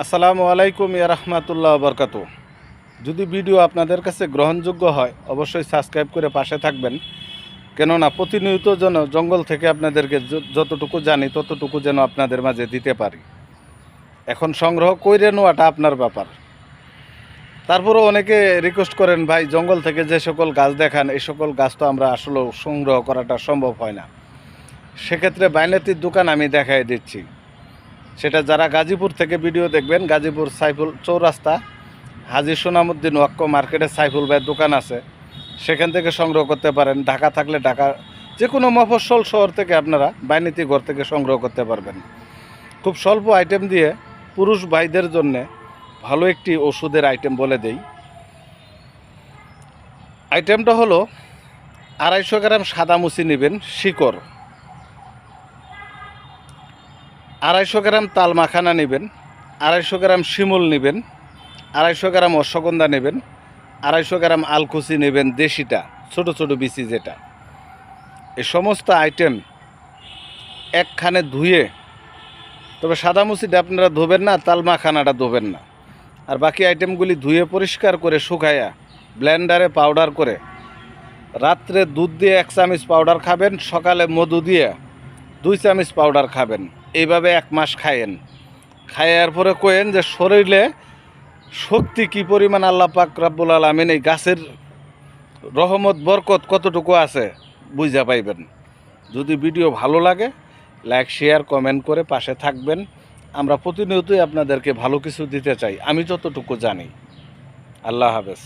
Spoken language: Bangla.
আসসালামু আলাইকুম ইয়া রাহমাতুল্লাহ বরকাতু। যদি ভিডিও আপনাদের কাছে গ্রহণযোগ্য হয় অবশ্যই সাবস্ক্রাইব করে পাশে থাকবেন, কেননা প্রতিনিয়ত যেন জঙ্গল থেকে আপনাদেরকে যতটুকু জানি ততটুকু যেন আপনাদের মাঝে দিতে পারি। এখন সংগ্রহ করে নেওয়াটা আপনার ব্যাপার। তারপরেও অনেকে রিকোয়েস্ট করেন, ভাই জঙ্গল থেকে যে সকল গাছ দেখান এই সকল গাছ তো আমরা আসলেও সংগ্রহ করাটা সম্ভব হয় না। সেক্ষেত্রে বাইনাতির দোকান আমি দেখাই দিচ্ছি। সেটা যারা গাজীপুর থেকে ভিডিও দেখবেন, গাজীপুর সাইফুল চৌরাস্তা হাজী সোনামুদ্দিন ওয়াক্ক মার্কেটে সাইফুল ভাইয়ের দোকান আছে, সেখান থেকে সংগ্রহ করতে পারেন। ঢাকা থাকলে ঢাকা যে কোনো মফস্বল শহর থেকে আপনারা বাইনীতি ঘর থেকে সংগ্রহ করতে পারবেন। খুব স্বল্প আইটেম দিয়ে পুরুষ ভাইদের জন্যে ভালো একটি ওষুধের আইটেম বলে দেই। আইটেমটা হলো 250 গ্রাম সাদা মুচি নেবেন শিকড়, 250 গ্রাম তাল মাখানা নেবেন, 250 গ্রাম শিমুল নেবেন, 250 গ্রাম অশ্বগন্ধা নেবেন, 250 গ্রাম আলকুচি নেবেন দেশিটা, ছোট ছোট বিচি যেটা। এই সমস্ত আইটেম একখানে ধুয়ে, তবে সাদা মুচিটা আপনারা ধোবেন না, তাল মাখানাটা ধোবেন না। আর বাকি আইটেমগুলি ধুয়ে পরিষ্কার করে শুকাইয়া ব্লেন্ডারে পাউডার করে রাত্রে দুধ দিয়ে 1 চামচ পাউডার খাবেন, সকালে মধু দিয়ে 2 চামচ পাউডার খাবেন। এইভাবে 1 মাস খায়েন। খাইয়ার পরে কোয়েন যে শরীরে শক্তি কি পরিমাণ আল্লাহ পাক রাব্বুল আলামিন এই গাছের রহমত বরকত কতটুকু আছে বুঝা পাইবেন। যদি ভিডিও ভালো লাগে লাইক শেয়ার কমেন্ট করে পাশে থাকবেন। আমরা প্রতিনিয়তই আপনাদেরকে ভালো কিছু দিতে চাই, আমি যতটুকু জানি। আল্লাহ হাফেজ।